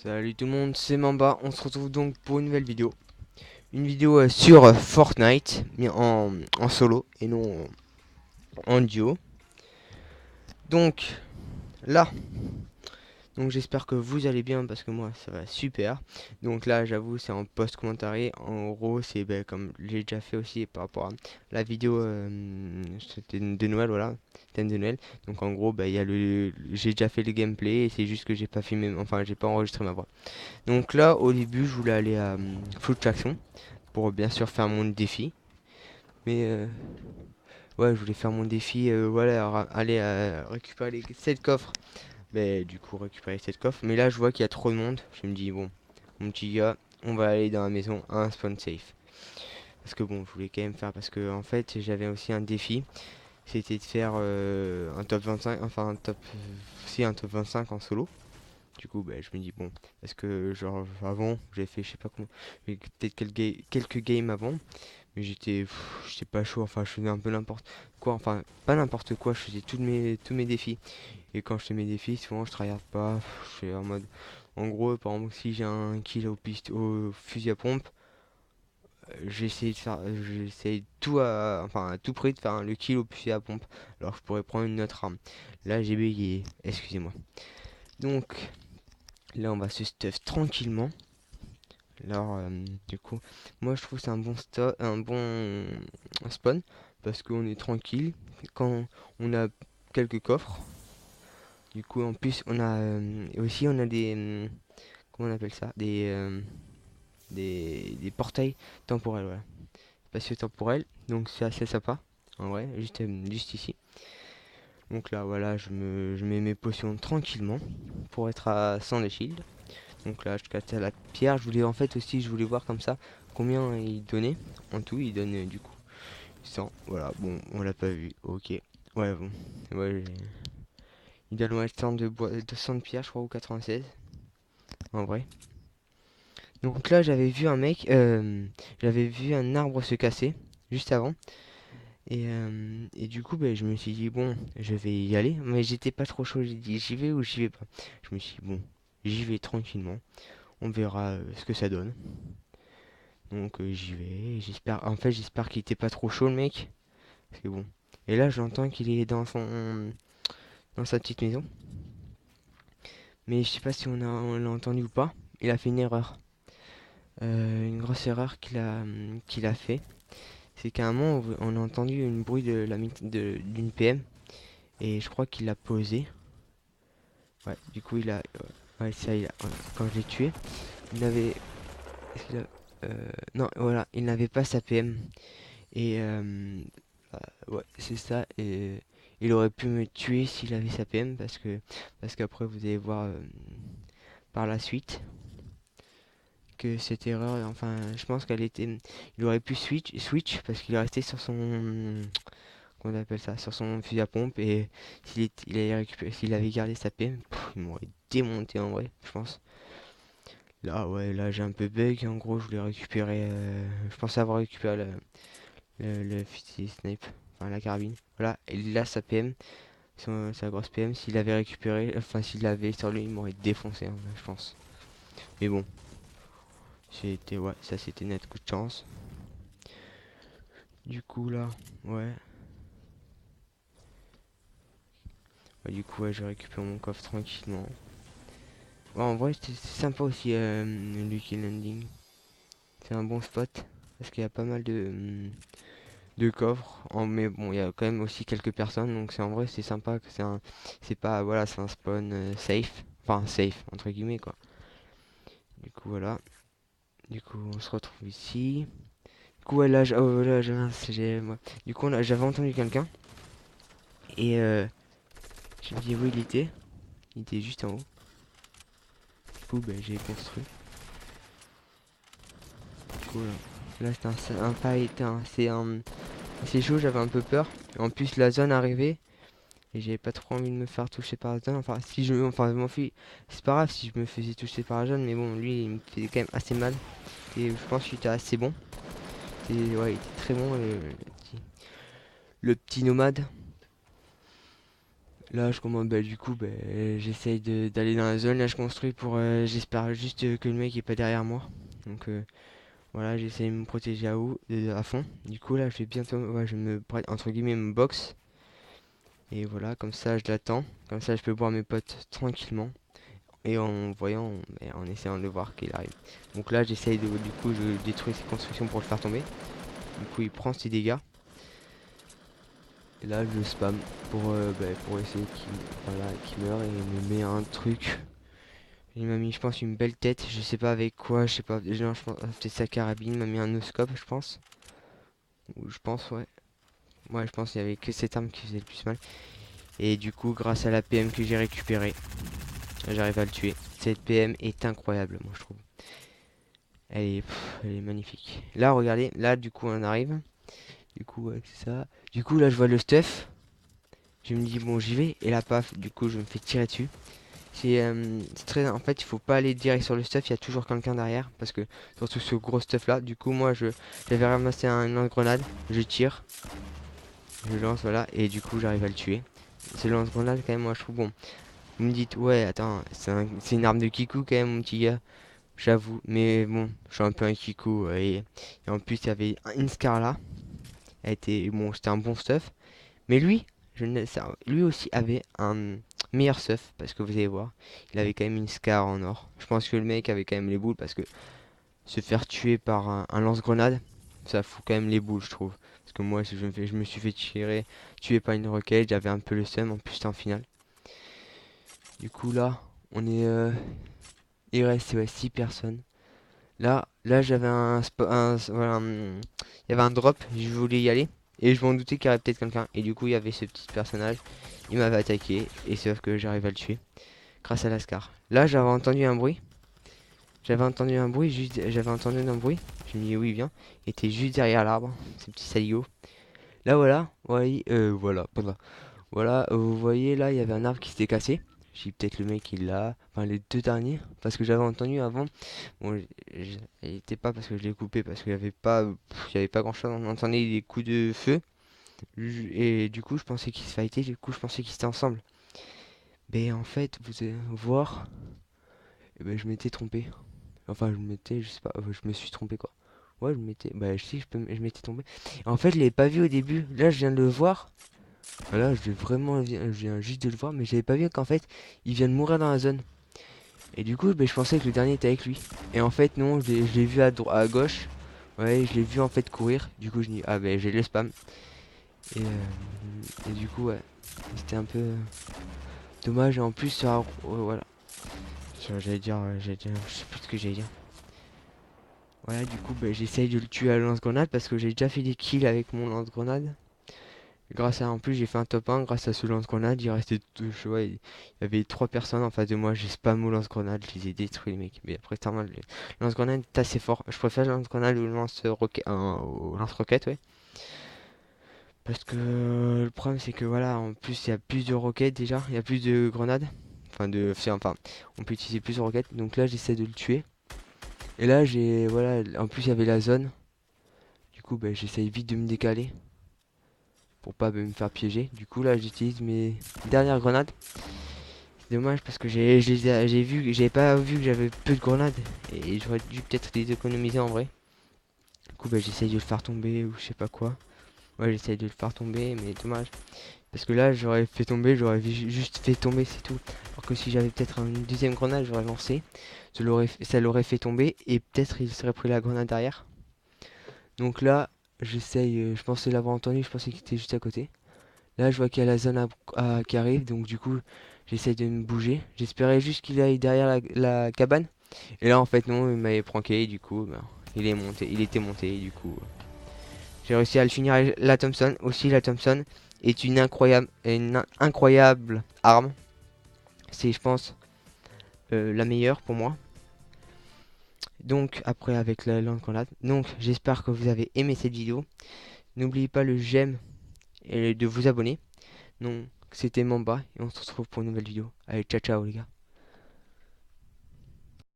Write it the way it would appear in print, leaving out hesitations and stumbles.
Salut tout le monde, c'est Mamba, on se retrouve donc pour une nouvelle vidéo. Une vidéo sur Fortnite, mais en solo et non en duo. Donc là, j'espère que vous allez bien parce que moi ça va super. Donc là j'avoue c'est en post-commentaire. En gros c'est comme j'ai déjà fait aussi par rapport à la vidéo c'était de Noël, voilà, thème de Noël. Donc en gros il y a j'ai déjà fait le gameplay et c'est juste que j'ai pas filmé, enfin j'ai pas enregistré ma voix. Donc là, au début, je voulais aller à Full Traction pour bien sûr faire mon défi. Mais ouais, je voulais faire mon défi, voilà, aller récupérer les 7 coffres. Mais du coup, récupérer 7 coffres. Mais là, je vois qu'il y a trop de monde. Je me dis, bon, mon petit gars, on va aller dans la maison à un spawn safe. Parce que bon, je voulais quand même faire, parce que en fait, j'avais aussi un défi. C'était de faire un top 25, enfin un top, si un top 25 en solo. Du coup, je me dis bon, parce que genre avant, j'ai fait je sais pas combien, mais peut-être quelques games avant, mais j'étais pas chaud, enfin je faisais un peu n'importe quoi, enfin pas n'importe quoi, je faisais tous mes défis. Et quand je fais mes défis, souvent je tryhard pas, je fais en mode, en gros, par exemple, si j'ai un kill au fusil à pompe, j'essaie enfin à tout prix de faire le kill au fusil à pompe, alors que je pourrais prendre une autre arme. Là j'ai bégayé, excusez-moi. Donc là on va se stuff tranquillement. Alors, du coup, moi je trouve que c'est un bon spawn parce qu'on est tranquille quand on a quelques coffres. Du coup, en plus, on a et aussi on a des comment on appelle ça, des portails temporels, voilà, spatio temporels. Donc c'est assez sympa, en vrai, juste ici. Donc là, voilà, je mets mes potions tranquillement pour être à 100 de shield. Donc là, je casse à la pierre. Je voulais en fait aussi, je voulais voir comme ça combien il donnait. En tout, il donne du coup 100. Voilà, bon, on l'a pas vu. Ok. Ouais, bon. Ouais, il donne ouais, 100 de pierre, je crois, ou 96. En vrai. Donc là, j'avais vu un arbre se casser juste avant. Et du coup, je me suis dit, bon, je vais y aller. Mais j'étais pas trop chaud. J'ai dit, j'y vais ou j'y vais pas. Je me suis dit, bon, j'y vais tranquillement. On verra ce que ça donne. Donc j'y vais, j'espère, en fait j'espère qu'il était pas trop chaud le mec, parce que bon. Et là j'entends qu'il est dans sa petite maison, mais je sais pas si on l'a entendu ou pas. Il a fait une erreur, une grosse erreur qu'il a fait. C'est qu'à un moment on a entendu une bruit d'une PM et je crois qu'il l'a posé. Ouais, du coup ouais ça quand je l'ai tué, il n'avait, est-ce qu'il a- non voilà, il n'avait pas sa PM. Et ouais, c'est ça. Et il aurait pu me tuer s'il avait sa PM parce qu'après vous allez voir par la suite que cette erreur, enfin, je pense qu'elle était, il aurait pu switch parce qu'il est resté sur son, comment on appelle ça, sur son fusil à pompe et s'il avait gardé sa PM, il m'aurait démonté en vrai, je pense. Là, ouais, là j'ai un peu bug. En gros, je voulais récupérer, je pensais avoir récupéré le fusil snipe, enfin la carabine. Voilà, et là sa PM, sa grosse PM, s'il avait récupéré, enfin s'il l'avait sur lui, il m'aurait défoncé, hein, je pense. Mais bon, ouais, ça c'était net coup de chance. Du coup là, ouais, du coup ouais, je récupère mon coffre tranquillement. Ouais, en vrai, c'est sympa aussi Lucky Landing. C'est un bon spot parce qu'il y a pas mal de coffres. Mais bon, il y a quand même aussi quelques personnes, donc c'est en vrai c'est sympa que c'est pas voilà, c'est un spawn safe, enfin safe entre guillemets quoi. Du coup voilà. Du coup, on se retrouve ici. Du coup, ouais, là, oh, là, moi. Du coup, j'avais entendu quelqu'un. Et je me dis où il était. Il était juste en haut. Du coup, j'ai construit. Du coup, là c'est un fight. C'est chaud, j'avais un peu peur. En plus, la zone arrivait. Et j'avais pas trop envie de me faire toucher par la zone. Enfin, si je enfin, je m'en fiche. C'est pas grave si je me faisais toucher par la zone. Mais bon, lui, il me faisait quand même assez mal. Et je pense qu'il était assez bon. Ouais, il était très bon. Le petit nomade. Là, je commence, bah, du coup, bah, j'essaye d'aller dans la zone. Là, je construis pour. J'espère juste que le mec est pas derrière moi. Donc, voilà, j'essaye de me protéger à fond. Du coup, là, je vais bientôt. Ouais, je vais entre guillemets, me box. Et voilà, comme ça, je l'attends. Comme ça, je peux voir mes potes tranquillement. Et en voyant, en essayant de voir qu'il arrive. Donc là, j'essaye de. Du coup, je détruis ses constructions pour le faire tomber. Du coup, il prend ses dégâts. Et là, je spam pour essayer qu'il meure et il me met un truc. Il m'a mis, je pense, une belle tête. Je sais pas avec quoi, je sais pas. Non, je pense, peut-être sa carabine. Il m'a mis un no-scope, je pense. Ou je pense, ouais. Ouais, je pense qu'il y avait que cette arme qui faisait le plus mal. Et du coup, grâce à la PM que j'ai récupérée, j'arrive à le tuer. Cette PM est incroyable, moi, je trouve. Elle est magnifique. Là, regardez, là, du coup, on arrive. Du coup, ouais, c'est ça. Du coup, là, je vois le stuff. Je me dis, bon, j'y vais. Et là, paf, du coup, je me fais tirer dessus. C'est très. En fait, il faut pas aller direct sur le stuff, il y a toujours quelqu'un derrière. Parce que, surtout ce gros stuff là. Du coup, moi, j'avais ramassé un lance-grenade. Je tire. Je lance, voilà. Et du coup, j'arrive à le tuer. Ce lance-grenade, quand même, moi, je trouve bon. Vous me dites, ouais, attends, c'est une arme de Kikou, quand même, mon petit gars. J'avoue. Mais bon, je suis un peu un Kikou. Et en plus, il y avait une Scar là. Elle était. Bon, c'était un bon stuff. Mais lui, lui aussi avait un meilleur stuff, parce que vous allez voir, il avait quand même une scar en or. Je pense que le mec avait quand même les boules, parce que se faire tuer par un lance-grenade, ça fout quand même les boules, je trouve. Parce que moi, si je me suis fait tuer par une roquette, j'avais un peu le seum, en plus c'était en finale. Du coup là, on est... il reste ouais, 6 personnes. Là j'avais voilà, il y avait un drop, je voulais y aller. Et je m'en doutais qu'il y aurait peut-être quelqu'un. Et du coup, il y avait ce petit personnage. Il m'avait attaqué. Et sauf que j'arrive à le tuer. Grâce à la Scar. Là, j'avais entendu un bruit. J'avais entendu un bruit. Je me dis, oui, viens. Il était juste derrière l'arbre. Ce petit saligo. Là, voilà. Voilà, vous voyez, là, il y avait un arbre qui s'était cassé. J'ai dit, peut-être le mec, il l'a. Enfin, les deux derniers. Parce que j'avais entendu avant. Bon, il était pas parce que je l'ai coupé. Parce qu'il y avait pas grand-chose. On entendait des coups de feu. Et du coup, je pensais qu'ils se fightaient, du coup, je pensais qu'ils étaient ensemble. Mais en fait, vous allez voir, eh ben, je m'étais trompé. Enfin, je sais pas, je me suis trompé quoi. Ouais, je m'étais trompé. En fait, je l'avais pas vu au début. Là, je viens de le voir. Là, je viens juste de le voir, mais j'avais pas vu qu'en fait, il vient de mourir dans la zone. Et du coup, ben, je pensais que le dernier était avec lui. Et en fait, non, je l'ai vu à gauche. Ouais, je l'ai vu en fait courir. Du coup, je dis, ah ben, j'ai le spam. Et du coup, ouais, c'était un peu dommage. Et en plus, ça, ouais, voilà. Je sais plus ce que j'allais dire. Voilà, du coup, bah, j'essaye de le tuer à lance-grenade parce que j'ai déjà fait des kills avec mon lance-grenade. En plus, j'ai fait un top 1 grâce à ce lance-grenade. Il restait, ouais, il y avait 3 personnes en face de moi. J'ai spam au lance-grenade, je les ai détruits, les mecs. Mais après, c'est normal, le lance-grenade est assez fort. Je préfère le lance-grenade au lance-roquette, ouais. Parce que le problème c'est que voilà, en plus il y a plus de roquettes déjà, il y a plus de grenades. Enfin, on peut utiliser plus de roquettes. Donc là j'essaie de le tuer. Et là voilà, en plus il y avait la zone. Du coup bah, j'essaye vite de me décaler pour pas me faire piéger. Du coup là j'utilise mes dernières grenades. C'est dommage parce que j'avais pas vu que j'avais peu de grenades. Et j'aurais dû peut-être les économiser en vrai. Du coup bah, j'essaye de le faire tomber ou je sais pas quoi. Ouais, j'essaye de le faire tomber, mais dommage. Parce que là, juste fait tomber, c'est tout. Alors que si j'avais peut-être une deuxième grenade, j'aurais lancé. Ça l'aurait fait tomber et peut-être il serait pris la grenade derrière. Donc là, je pensais l'avoir entendu, je pensais qu'il était juste à côté. Là, je vois qu'il y a la zone qui arrive, donc du coup, j'essaye de me bouger. J'espérais juste qu'il aille derrière la cabane. Et là, en fait, non, il m'avait pranké, et du coup, ben, il était monté, et du coup. J'ai réussi à le finir avec la Thompson. Aussi, la Thompson est une incroyable arme. C'est, je pense, la meilleure pour moi. Donc, après, avec la lance grenade. Donc, j'espère que vous avez aimé cette vidéo. N'oubliez pas le j'aime et de vous abonner. Donc, c'était Mamba et on se retrouve pour une nouvelle vidéo. Allez, ciao, ciao, les gars.